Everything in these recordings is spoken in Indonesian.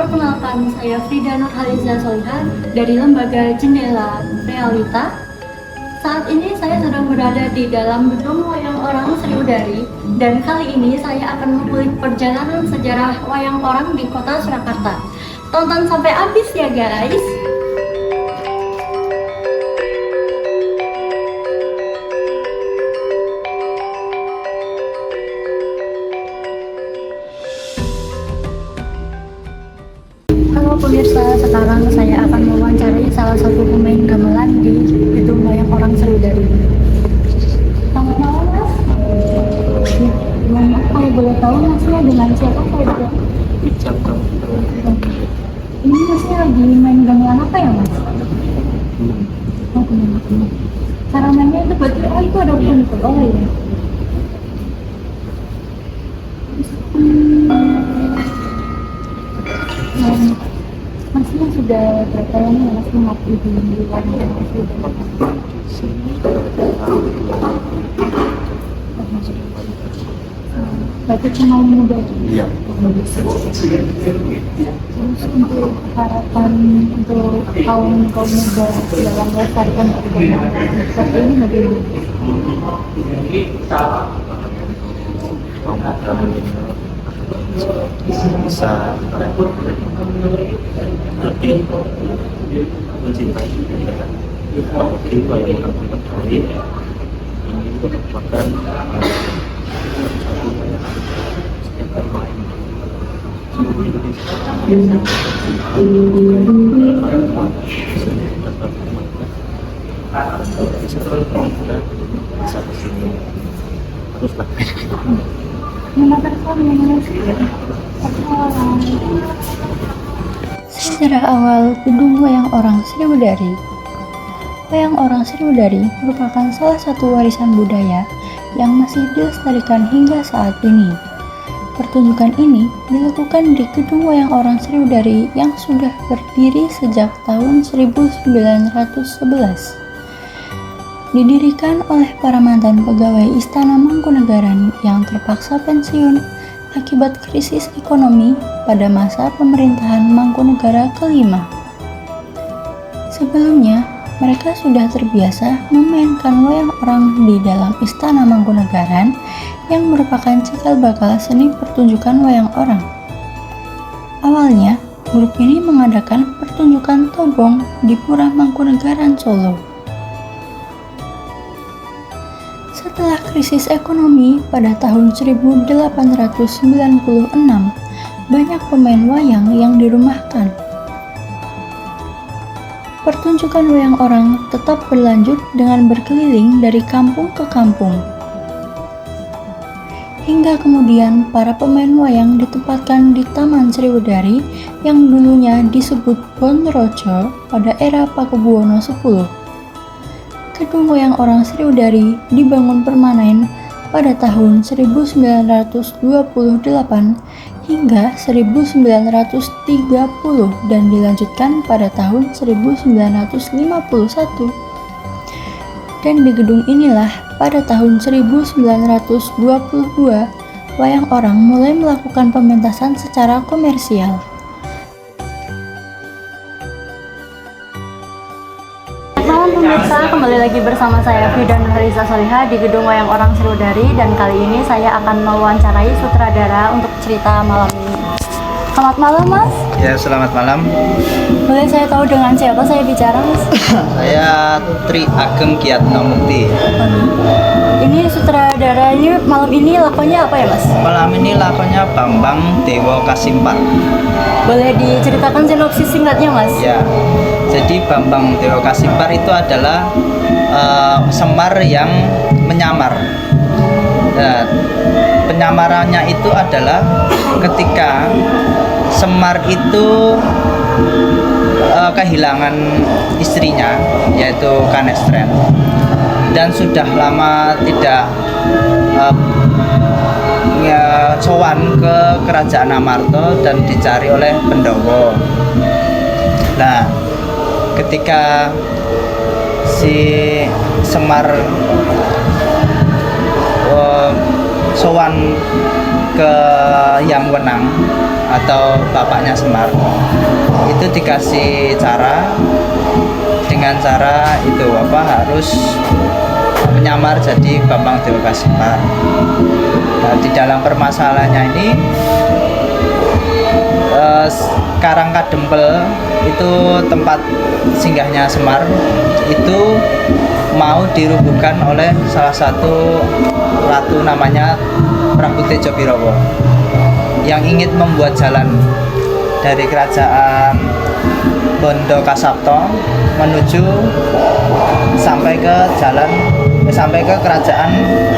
Perkenalkan, saya Frida Nurhaliza Soliha dari Lembaga Jendela Realita. Saat ini saya sedang berada di dalam gedung Wayang Orang Sriwedari, dan kali ini saya akan mengulik perjalanan sejarah wayang orang di kota Surakarta. Tonton sampai habis ya guys! Halo pemirsa, sekarang saya akan mewawancarai salah satu pemain gamelan di gedung Wayang Orang Sriwedari. Selamat malam mas. Kalau boleh tahu masnya dengan siapa saja? Ini masnya lagi main gamelan apa ya mas? Oh, cara mainnya itu berarti itu ada bentuk ya? Masnya sudah berapa lama ya mas mengabdi di luar negeri? Berarti pemain muda. Iya. Terus untuk harapan untuk kaum muda dalam melestarikan kebudayaan seperti ini bagaimana? Bisa lebih mencintai kebudayaan. Mungkin kalau yang orang kali ini merupakan satu yang terbaik seluruh Indonesia. Bisa kesini teruslah. Sejarah awal gedung Wayang Orang Sriwedari. Wayang Orang Sriwedari merupakan salah satu warisan budaya yang masih dilestarikan hingga saat ini. Pertunjukan ini dilakukan di gedung Wayang Orang Sriwedari yang sudah berdiri sejak tahun 1911. Didirikan oleh para mantan pegawai Istana Mangkunegaran yang terpaksa pensiun akibat krisis ekonomi pada masa pemerintahan Mangkunegara kelima. Sebelumnya, mereka sudah terbiasa memainkan wayang orang di dalam Istana Mangkunegaran yang merupakan cikal bakal seni pertunjukan wayang orang. Awalnya, grup ini mengadakan pertunjukan togong di Pura Mangkunegaran, Solo. Setelah krisis ekonomi pada tahun 1896, banyak pemain wayang yang dirumahkan. Pertunjukan wayang orang tetap berlanjut dengan berkeliling dari kampung ke kampung. Hingga kemudian para pemain wayang ditempatkan di Taman Sriwedari yang dulunya disebut Bonrojo pada era Pakubuwono X. Gedung Wayang Orang Sriwedari dibangun permanen pada tahun 1928 hingga 1930 dan dilanjutkan pada tahun 1951. Dan di gedung inilah pada tahun 1922 wayang orang mulai melakukan pementasan secara komersial. Malam pemirsa, kembali lagi bersama saya Frida Nurhaliza Soliha di gedung Wayang Orang Sriwedari, dan kali ini saya akan mewawancarai sutradara untuk cerita malam ini. Selamat malam mas. Ya, selamat malam. Boleh saya tahu dengan siapa saya bicara mas? Saya Tri Ageng Kiatnomukti. Ini sutradara, ini malam ini lakonnya apa ya mas? Malam ini lakonnya Bambang Dewa Kasimpar. Boleh diceritakan sinopsis singkatnya mas? Ya, jadi Bambang Dewa Kasimpar itu adalah Semar yang menyamar. Nah, penyamarannya itu adalah ketika Semar itu kehilangan istrinya, yaitu Kanestren, dan sudah lama tidak sowan ke kerajaan Amarta dan dicari oleh Pendawa. Nah, ketika si Semar sowan ke Yang Wenang, atau bapaknya Semar itu dikasih cara dengan cara itu harus menyamar jadi Bambang Dewa Kasimpar. Nah, di dalam permasalahannya ini Karangkadempel itu tempat singgahnya Semar itu mau dirubuhkan oleh salah satu ratu namanya Prabu Tejo Birowo yang ingin membuat jalan dari kerajaan Bondo Kasapto menuju sampai ke kerajaan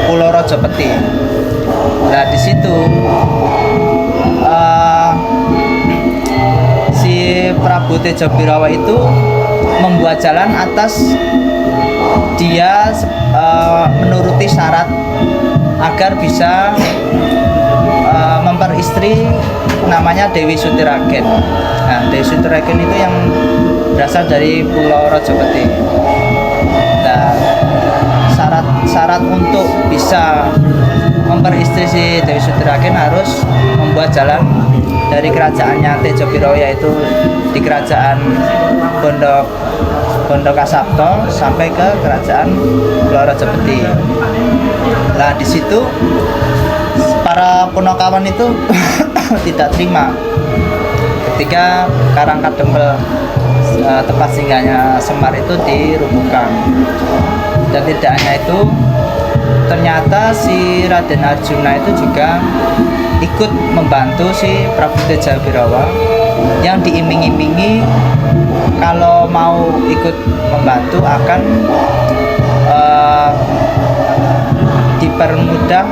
Pulau Rojopeti. Nah, di situ si Prabu Tejo Birowo itu membuat jalan atas dia menuruti syarat agar bisa memperistri namanya Dewi Sutiragen. Nah, Dewi Sutiragen itu yang berasal dari Pulau Rojopeti. Nah, syarat untuk bisa memperistri si Dewi Sutiragen harus membuat jalan dari kerajaannya Tejo Birowo, yaitu di kerajaan Bondo Kasapto sampai ke kerajaan Pulau Rojopeti. Nah, di situ para Punakawan itu tidak terima ketika Karangkadempel tempat singgahnya Semar itu dirubuhkan. Dan tidak hanya itu, ternyata si Raden Arjuna itu juga ikut membantu si Prabu Tejo Birowo yang diiming-imingi kalau mau ikut membantu akan dipermudah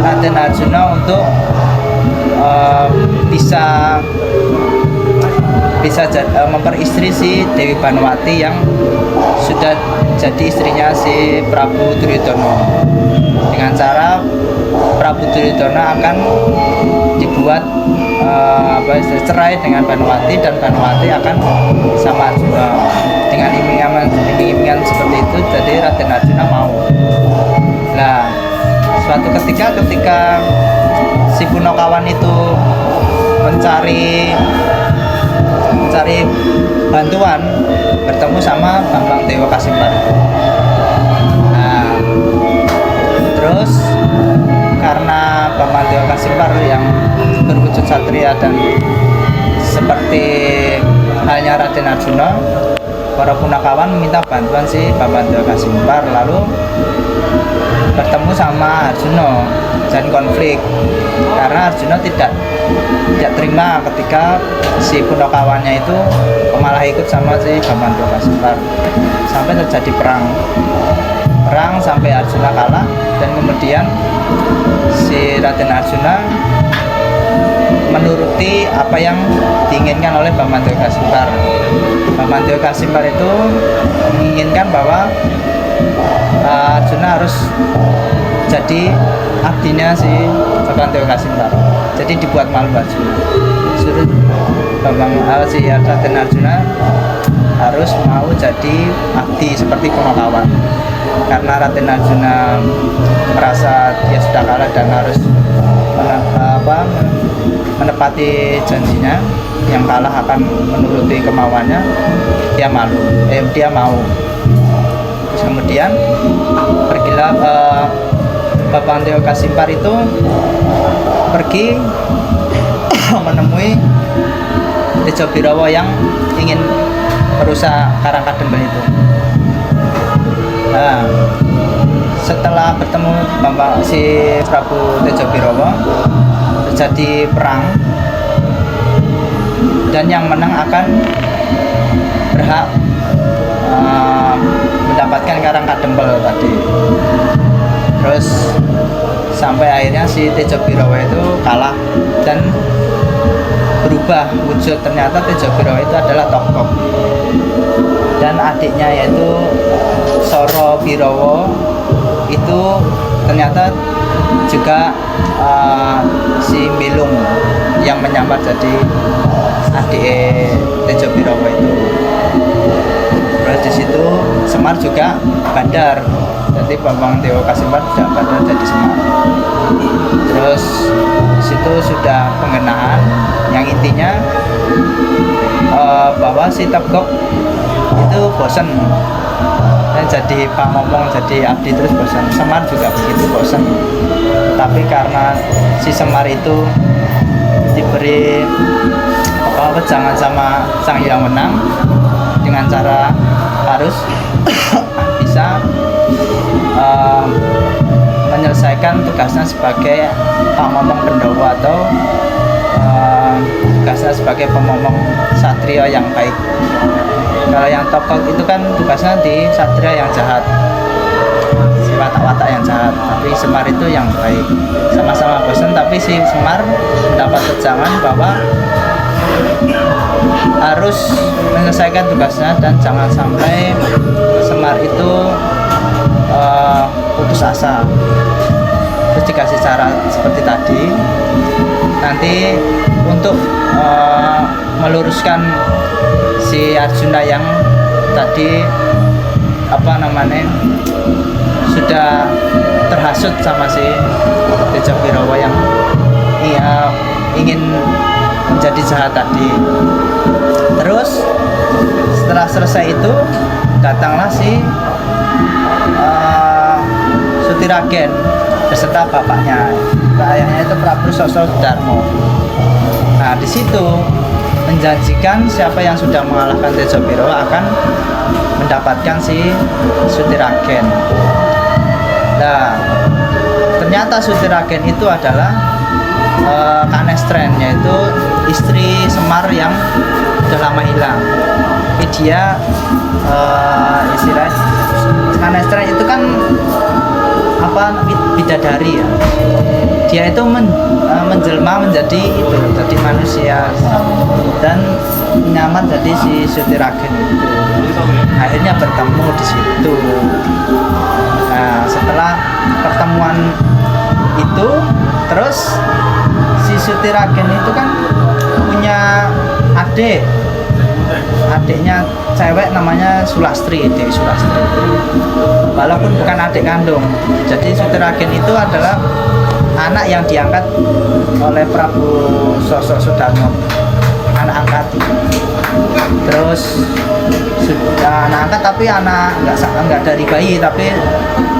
Raden Arjuna untuk bisa memperistri si Dewi Banwati yang sudah jadi istrinya si Prabu Duryudono, dengan cara Prabu Duryudono akan dibuat cerai dengan Banwati dan Banwati akan sama Arjuna. Dengan iming-imingan seperti itu, jadi Raden Arjuna mau. Nah, suatu ketika si Punakawan itu mencari bantuan, bertemu sama Bambang Dewa Kasimpar. Nah, terus karena Bambang Dewa Kasimpar yang berwujud satria dan seperti halnya Raden Arjuna, para Punakawan meminta bantuan si Bambang Dewa Kasimpar, lalu bertemu sama Arjuna dan konflik karena Arjuna tidak terima ketika si Punakawannya itu malah ikut sama si Bambang Dewa Kasimpar, sampai terjadi perang sampai Arjuna kalah, dan kemudian si Raden Arjuna menuruti apa yang diinginkan oleh Bambang Dewa Kasimpar. Bambang Dewa Kasimpar itu menginginkan bahwa Arjuna harus jadi abdinya si Bambang Dewa Kasimpar. Jadi dibuat malu Arjuna, suruh si Raden Arjuna harus mau jadi abdi seperti Punakawan. Karena Raden Arjuna merasa dia sudah kalah dan harus menepati janjinya, yang kalah akan menuruti kemauannya, dia mau. Terus kemudian pergilah Bambang Dewa Kasimpar itu pergi menemui Tejo Birowo yang ingin merusak Karangkadempel itu. Nah, setelah bertemu si Prabu Tejo Birowo, terjadi perang, dan yang menang akan berhak mendapatkan Karangkadempel tadi. Terus sampai akhirnya si Tejo Birowo itu kalah dan berubah wujud. Ternyata Tejo Birowo itu adalah tokoh, dan adiknya yaitu Soro Birowo itu ternyata juga si Milung yang menyamar jadi adik Tejo Birowo itu. Terus di situ Semar juga bandar, Jadi Bambang Dewa Kasimbar tidak berada di Semar. Terus di situ sudah penggenaan yang intinya bahwa si Tebgok itu bosan dan jadi pamomong, jadi abdi terus bosan. Semar juga begitu bosan. Tapi karena si Semar itu diberi wejangan sama Sang Hyang Wenang dengan cara harus bisa menyelesaikan tugasnya sebagai pamomong Pendawa atau tugasnya sebagai pemomong satria yang baik. Kalau yang Tebgok itu kan tugasnya di satria yang jahat, si watak-watak yang jahat, tapi Semar itu yang baik. Sama-sama bosan, tapi si Semar mendapat wejangan bahwa harus menyelesaikan tugasnya dan jangan sampai Semar itu putus asa. Terus dikasih cara seperti tadi, nanti untuk meluruskan si Arjuna yang tadi sudah terhasut sama si Tejo Birawa yang ingin menjadi jahat tadi. Terus setelah selesai itu datanglah si Sutiragen beserta bapaknya. Ayahnya itu Prabu Sosro Darmo. Nah, di situ menjanjikan siapa yang sudah mengalahkan Tejo Birawa akan mendapatkan si Sutiragen. Nah, ternyata Sutiragen itu adalah Kanestren, yaitu istri Semar yang sudah lama hilang. Tapi dia istilah Kanestren itu kan bidadari ya. Dia itu menjelma menjadi manusia dan menyamar jadi si Sutiragen itu. Akhirnya bertemu di situ. Nah, setelah pertemuan itu, terus si Sutiragen itu kan punya adiknya cewek namanya Sulastri, Dewi Sulastri. Walaupun bukan adik kandung. Jadi Sutiragen itu adalah anak yang diangkat oleh Prabu Sosro Sudarmo, anak angkat. Terus sudah anak angkat, tapi anak nggak dari bayi, tapi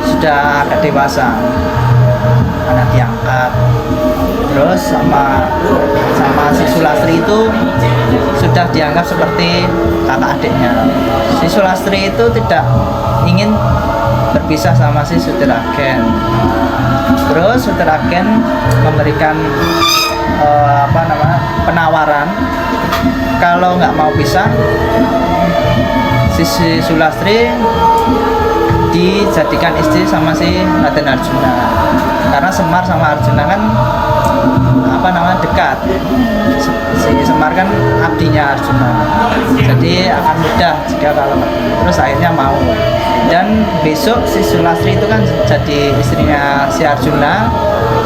sudah agak dewasa, anak diangkat. Terus sama si Sulastri itu sudah dianggap seperti kakak adiknya. Si Sulastri itu tidak ingin berpisah sama si Sutiragen. Terus Sutiragen memberikan penawaran kalau nggak mau pisah, si Sulastri dijadikan istri sama si Raden Arjuna. Karena Semar sama Arjuna kan dekat. Si Semar kan abdinya Arjuna, jadi akan mudah jika kalau terus akhirnya mau. Dan besok si Sulastri itu kan jadi istrinya si Arjuna.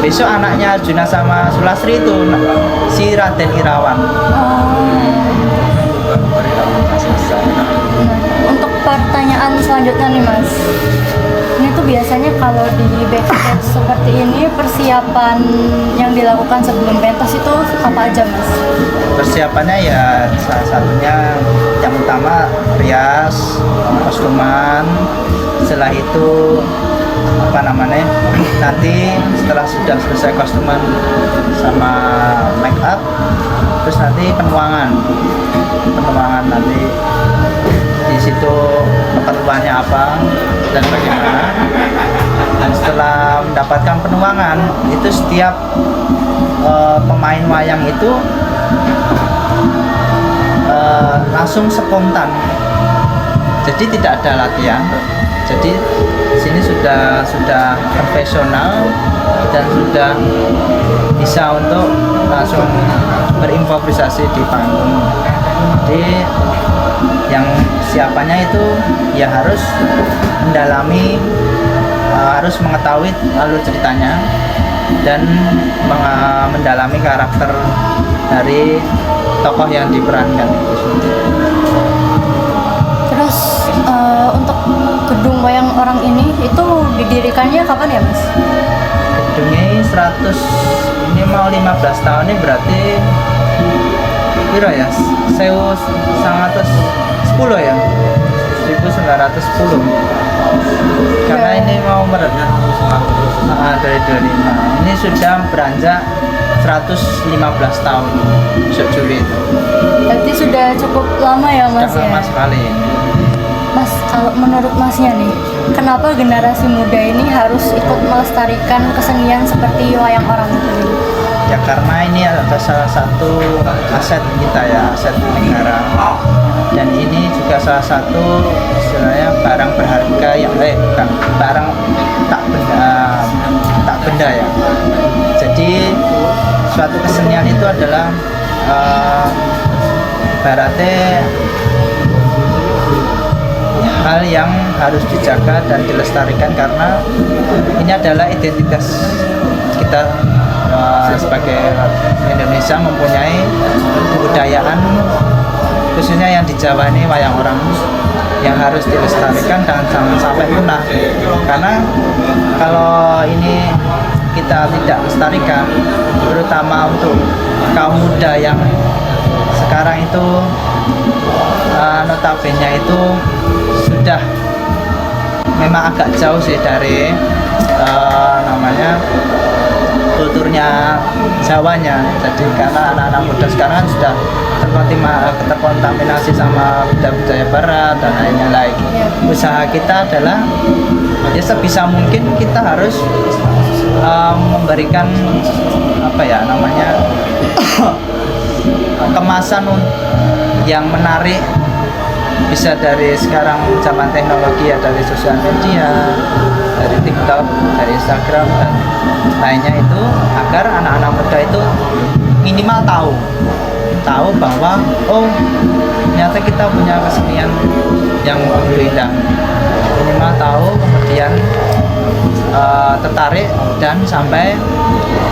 Besok anaknya Arjuna sama Sulastri itu si Raden Irawan. Untuk pertanyaan selanjutnya nih Mas, ini tuh biasanya kalau di backstage seperti ini persiapan yang dilakukan sebelum pentas itu apa aja Mas? Persiapannya ya salah satunya yang utama rias, kostuman. Setelah itu nanti setelah sudah selesai kostuman sama make up, terus nanti penuangan nanti di situ keperluannya apa dan bagaimana. Dan setelah mendapatkan penuangan itu setiap pemain wayang itu langsung spontan, jadi tidak ada latihan. Jadi sini sudah profesional dan sudah bisa untuk langsung berimprovisasi di panggung. Jadi yang siapanya itu ya harus mendalami, harus mengetahui alur ceritanya dan mendalami karakter dari tokoh yang diperankan itu. Terus untuk gedung wayang orang ini itu didirikannya kapan ya Mas? Gedungnya 100, ini mau 15 tahun ini berarti piro ya? 1910 ya? 1910. Karena ini mau meredah dari 25. Ini sudah beranjak 115 tahun besok Juli itu. Berarti sudah cukup lama ya Mas Sudah ya? lama sekali. Mas, kalau menurut Masnya nih, kenapa generasi muda ini harus ikut melestarikan kesenian seperti wayang orang itu? Ya karena ini adalah salah satu aset kita ya, aset negara. Dan ini juga salah satu istilahnya barang berharga yang bukan barang tak benda ya. Jadi suatu kesenian itu adalah ibaratnya hal yang harus dijaga dan dilestarikan karena ini adalah identitas kita sebagai Indonesia mempunyai kebudayaan khususnya yang di Jawa ini wayang orang yang harus dilestarikan dan jangan sampai punah karena kalau ini kita tidak lestarikan terutama untuk kaum muda yang sekarang itu notabene itu sudah memang agak jauh sih dari namanya kulturnya Jawanya. Jadi karena anak-anak muda sekarang kan sudah terkontaminasi sama budaya-budaya barat dan lainnya lagi. Usaha kita adalah ya sebisa mungkin kita harus memberikan apa ya namanya kemasan yang menarik, bisa dari sekarang zaman teknologi ya, dari sosial media, dari TikTok, dari Instagram dan lainnya itu, agar anak-anak muda itu minimal tahu bahwa oh ternyata kita punya kesenian yang begitu indah. Minimal tahu, kemudian tertarik dan sampai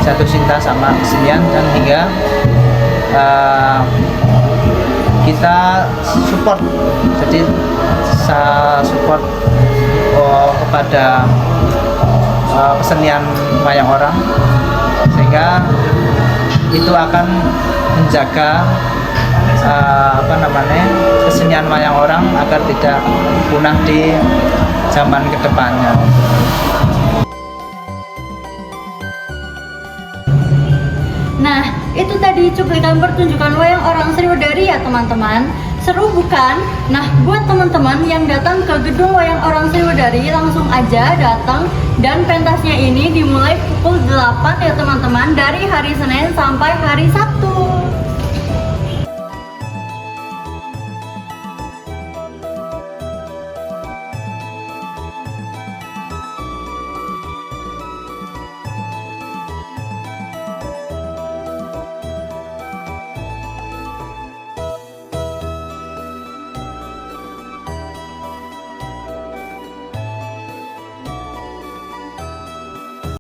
jatuh cinta sama kesenian dan hingga kita support, jadi saya support kepada kesenian wayang orang sehingga itu akan menjaga kesenian wayang orang agar tidak punah di zaman kedepannya. Nah, itu tadi cuplikan pertunjukan wayang orang Sriwedari ya teman-teman. Seru bukan? Nah, buat teman-teman yang datang ke gedung wayang orang Sriwedari, langsung aja datang. Dan pentasnya ini dimulai pukul 8 ya teman-teman, dari hari Senin sampai hari Sabtu.